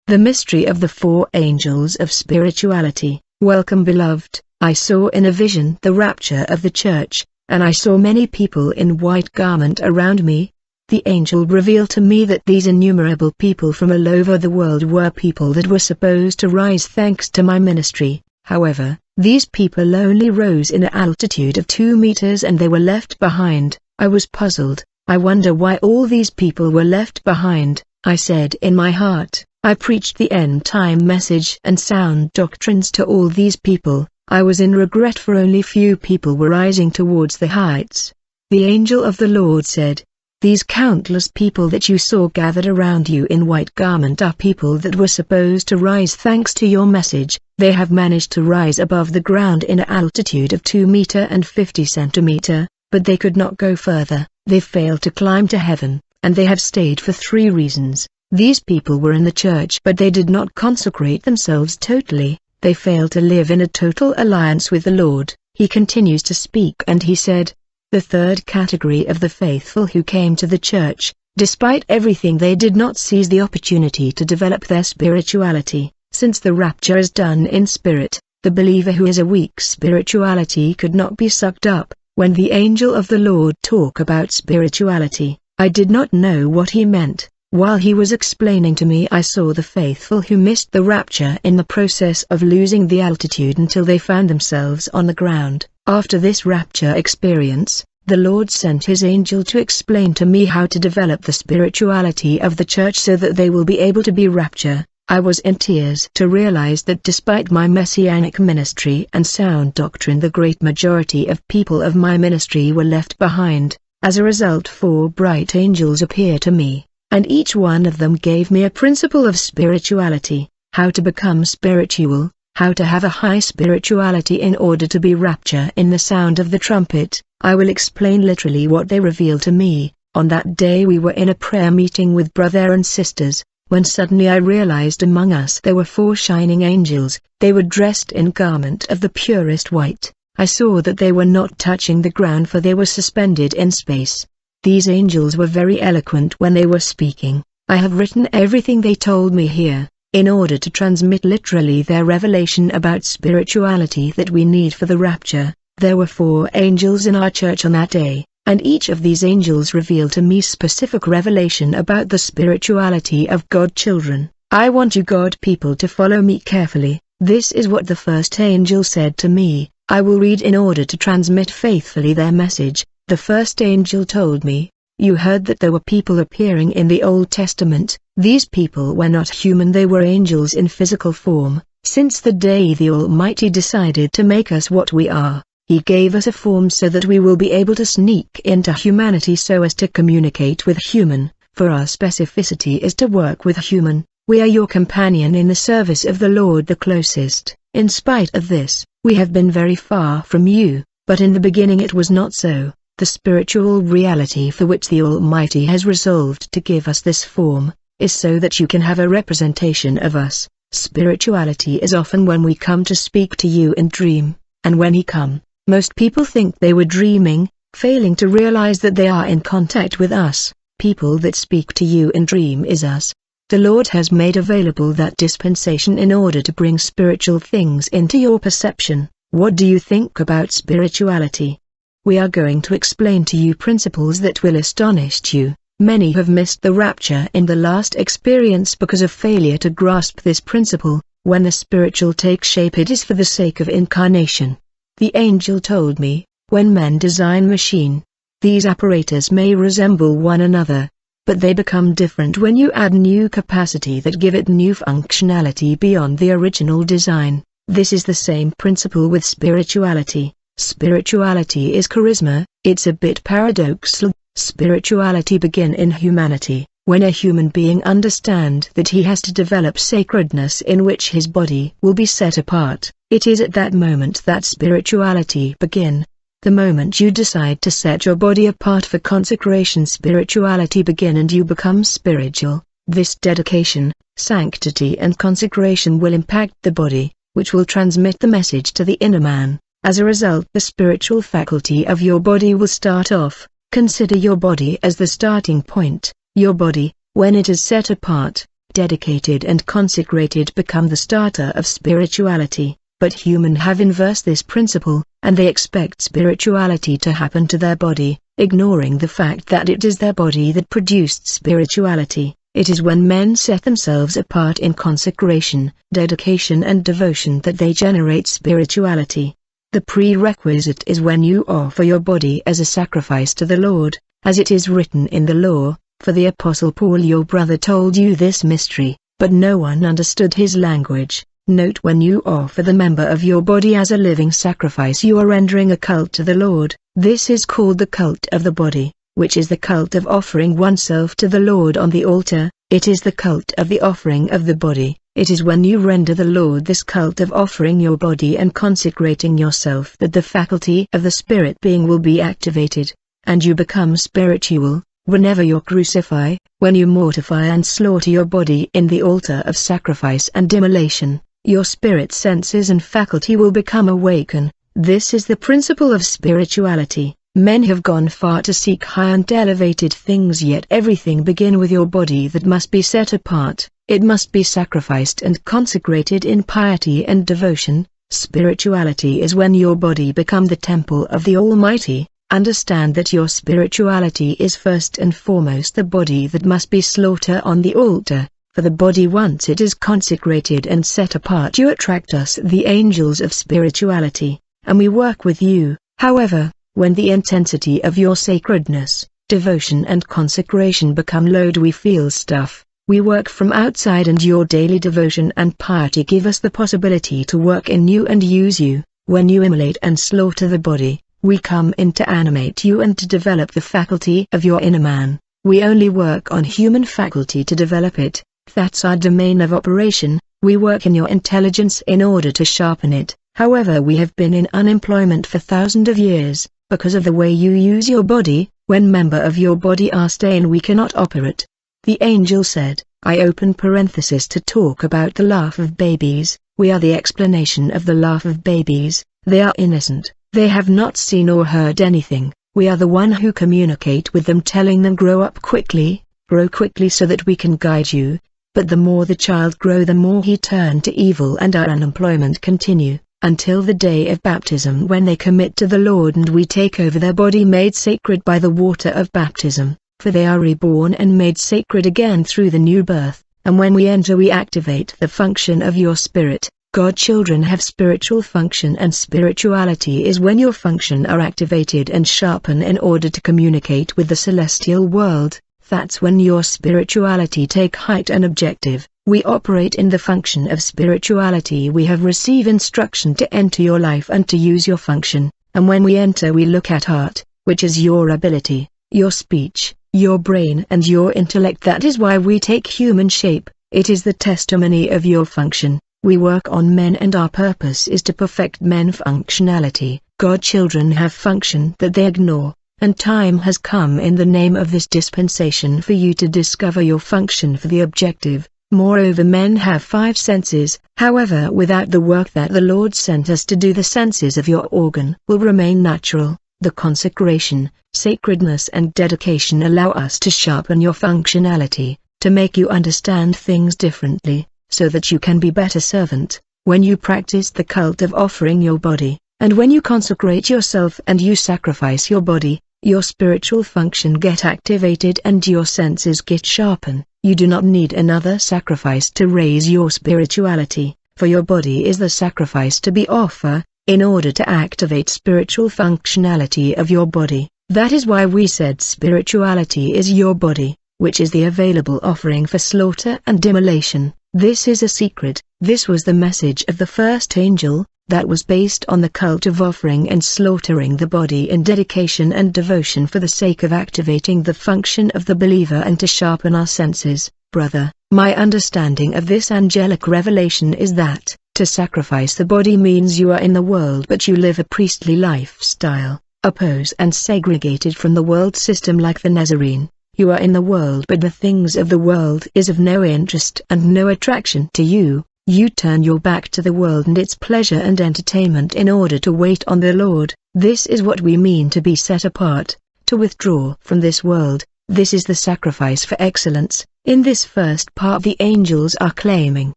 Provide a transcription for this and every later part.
The mystery of the four angels of spirituality. Welcome, beloved. I saw in a vision the rapture of the church, and I saw many people in white garment around me. The angel revealed to me that these innumerable people from all over the world were people that were supposed to rise thanks to my ministry. However, these people only rose in an altitude of 2 meters and they were left behind. I was puzzled. I wonder why all these people were left behind. I said in my heart, I preached the end-time message and sound doctrines to all these people. I was in regret for only few people were rising towards the heights. The angel of the Lord said, these countless people that you saw gathered around you in white garment are people that were supposed to rise thanks to your message. They have managed to rise above the ground in an altitude of 2 meters and 50 centimeters, but they could not go further. They failed to climb to heaven, and they have stayed for 3 reasons. These people were in the church but they did not consecrate themselves totally. They failed to live in a total alliance with the Lord. He continues to speak and he said, the third category of the faithful who came to the church, despite everything they did not seize the opportunity to develop their spirituality. Since the rapture is done in spirit, the believer who has a weak spirituality could not be sucked up. When the angel of the Lord talked about spirituality, I did not know what he meant. While he was explaining to me, I saw the faithful who missed the rapture in the process of losing the altitude until they found themselves on the ground. After this rapture experience, the Lord sent his angel to explain to me how to develop the spirituality of the church so that they will be able to be rapture. I was in tears to realize that despite my messianic ministry and sound doctrine, the great majority of people of my ministry were left behind. As a result, 4 bright angels appeared to me, and each one of them gave me a principle of spirituality, how to become spiritual, how to have a high spirituality in order to be rapture in the sound of the trumpet. I will explain literally what they revealed to me. On that day we were in a prayer meeting with brother and sisters, when suddenly I realized among us there were 4 shining angels. They were dressed in garment of the purest white. I saw that they were not touching the ground for they were suspended in space. These angels were very eloquent when they were speaking. I have written everything they told me here, in order to transmit literally their revelation about spirituality that we need for the rapture. There were 4 angels in our church on that day, and each of these angels revealed to me specific revelation about the spirituality of God children. I want you God people to follow me carefully. This is what the first angel said to me. I will read in order to transmit faithfully their message. The first angel told me, you heard that there were people appearing in the Old Testament. These people were not human, they were angels in physical form. Since the day the Almighty decided to make us what we are, He gave us a form so that we will be able to sneak into humanity so as to communicate with human, for our specificity is to work with human. We are your companion in the service of the Lord the closest. In spite of this, we have been very far from you, but in the beginning it was not so. The spiritual reality for which the Almighty has resolved to give us this form, is so that you can have a representation of us. Spirituality is often when we come to speak to you in dream, and when He come, most people think they were dreaming, failing to realize that they are in contact with us. People that speak to you in dream is us. The Lord has made available that dispensation in order to bring spiritual things into your perception. What do you think about spirituality? We are going to explain to you principles that will astonish you. Many have missed the rapture in the last experience because of failure to grasp this principle. When the spiritual takes shape, it is for the sake of incarnation. The angel told me, when men design machine, these apparatus may resemble one another, but they become different when you add new capacity that give it new functionality beyond the original design. This is the same principle with spirituality. Spirituality is charisma. It's a bit paradoxal. Spirituality begin in humanity, when a human being understand that he has to develop sacredness in which his body will be set apart. It is at that moment that spirituality begin. The moment you decide to set your body apart for consecration, spirituality begin and you become spiritual. This dedication, sanctity and consecration will impact the body, which will transmit the message to the inner man. As a result, the spiritual faculty of your body will start off. Consider your body as the starting point. Your body, when it is set apart, dedicated and consecrated become the starter of spirituality, but human have inversed this principle, and they expect spirituality to happen to their body, ignoring the fact that it is their body that produced spirituality. It is when men set themselves apart in consecration, dedication and devotion that they generate spirituality. The prerequisite is when you offer your body as a sacrifice to the Lord, as it is written in the law, for the Apostle Paul your brother told you this mystery, but no one understood his language. Note, when you offer the member of your body as a living sacrifice, you are rendering a cult to the Lord. This is called the cult of the body, which is the cult of offering oneself to the Lord on the altar. It is the cult of the offering of the body. It is when you render the Lord this cult of offering your body and consecrating yourself that the faculty of the spirit being will be activated, and you become spiritual. Whenever you crucify, when you mortify and slaughter your body in the altar of sacrifice and immolation, your spirit senses and faculty will become awakened. This is the principle of spirituality. Men have gone far to seek high and elevated things, yet everything begin with your body that must be set apart. It must be sacrificed and consecrated in piety and devotion. Spirituality is when your body become the temple of the Almighty. Understand that your spirituality is first and foremost the body that must be slaughtered on the altar, for the body, once it is consecrated and set apart, you attract us, the angels of spirituality, and we work with you. However, when the intensity of your sacredness, devotion and consecration become low, we feel stuff. We work from outside, and your daily devotion and piety give us the possibility to work in you and use you. When you immolate and slaughter the body, we come in to animate you and to develop the faculty of your inner man. We only work on human faculty to develop it. That's our domain of operation. We work in your intelligence in order to sharpen it. However, we have been in unemployment for thousands of years, because of the way you use your body. When member of your body are staying, we cannot operate. The angel said, I open parenthesis to talk about the laugh of babies. We are the explanation of the laugh of babies. They are innocent. They have not seen or heard anything. We are the one who communicate with them, telling them grow up quickly, grow quickly, so that we can guide you. But the more the child grow, the more he turn to evil, and our unemployment continue, until the day of baptism, when they commit to the Lord and we take over their body made sacred by the water of baptism, for they are reborn and made sacred again through the new birth, and when we enter we activate the function of your spirit. God children have spiritual function, and spirituality is when your function are activated and sharpened in order to communicate with the celestial world. That's when your spirituality take height and objective. We operate in the function of spirituality. We have received instruction to enter your life and to use your function, and when we enter we look at heart, which is your ability, your speech, your brain and your intellect. That is why we take human shape. It is the testimony of your function. We work on men, and our purpose is to perfect men functionality. God children have function that they ignore, and time has come in the name of this dispensation for you to discover your function for the objective. Moreover, men have 5 senses. However, without the work that the Lord sent us to do, the senses of your organ will remain natural. The consecration, sacredness and dedication allow us to sharpen your functionality, to make you understand things differently, so that you can be better servant. When you practice the cult of offering your body, and when you consecrate yourself and you sacrifice your body, your spiritual function get activated and your senses get sharpened. You do not need another sacrifice to raise your spirituality, for your body is the sacrifice to be offered, in order to activate spiritual functionality of your body. That is why we said spirituality is your body, which is the available offering for slaughter and immolation. This is a secret. This was the message of the first angel, that was based on the cult of offering and slaughtering the body in dedication and devotion for the sake of activating the function of the believer and to sharpen our senses. Brother, my understanding of this angelic revelation is that, to sacrifice the body means you are in the world but you live a priestly lifestyle, opposed and segregated from the world system like the Nazarene. You are in the world but the things of the world is of no interest and no attraction to you. You turn your back to the world and its pleasure and entertainment in order to wait on the Lord. This is what we mean to be set apart, to withdraw from this world. This is the sacrifice for excellence. In this first part the angels are claiming,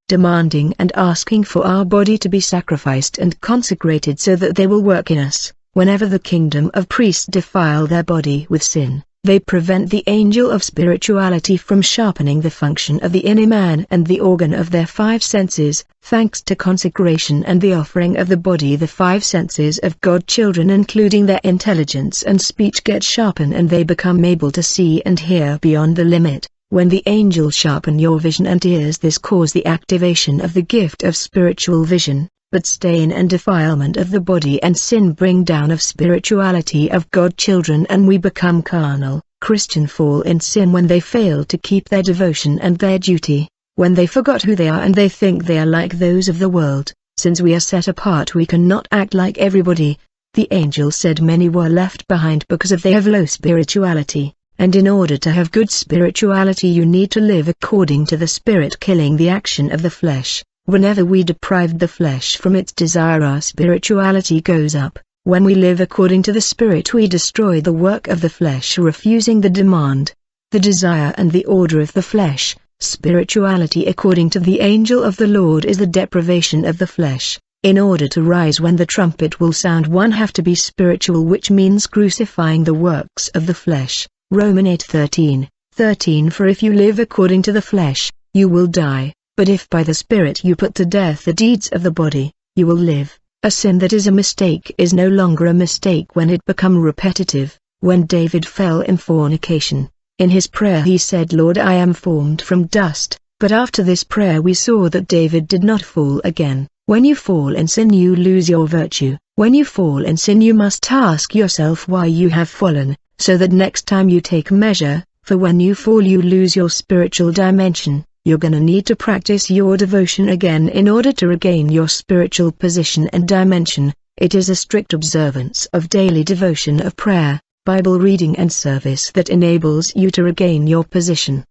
demanding and asking for our body to be sacrificed and consecrated so that they will work in us. Whenever the kingdom of priests defile their body with sin, they prevent the angel of spirituality from sharpening the function of the inner man and the organ of their five senses. Thanks to consecration and the offering of the body, the five senses of God children, including their intelligence and speech, get sharpened and they become able to see and hear beyond the limit. When the angels sharpen your vision and ears, this causes the activation of the gift of spiritual vision. But stain and defilement of the body and sin bring down of spirituality of God children, and we become carnal. Christians fall in sin when they fail to keep their devotion and their duty, when they forgot who they are and they think they are like those of the world. Since we are set apart, we cannot act like everybody. The angel said many were left behind because of they have low spirituality, and in order to have good spirituality you need to live according to the Spirit, killing the action of the flesh. Whenever we deprive the flesh from its desire, our spirituality goes up. When we live according to the Spirit, we destroy the work of the flesh, refusing the demand, the desire and the order of the flesh. Spirituality according to the angel of the Lord is the deprivation of the flesh. In order to rise when the trumpet will sound, one have to be spiritual, which means crucifying the works of the flesh. Romans 8:13. For if you live according to the flesh, you will die. But if by the Spirit you put to death the deeds of the body, you will live. A sin that is a mistake is no longer a mistake when it becomes repetitive. When David fell in fornication, in his prayer he said, Lord, I am formed from dust. But after this prayer we saw that David did not fall again. When you fall in sin you lose your virtue. When you fall in sin you must ask yourself why you have fallen, so that next time you take measure, for when you fall you lose your spiritual dimension. You're gonna need to practice your devotion again in order to regain your spiritual position and dimension. It is a strict observance of daily devotion of prayer, Bible reading and service that enables you to regain your position.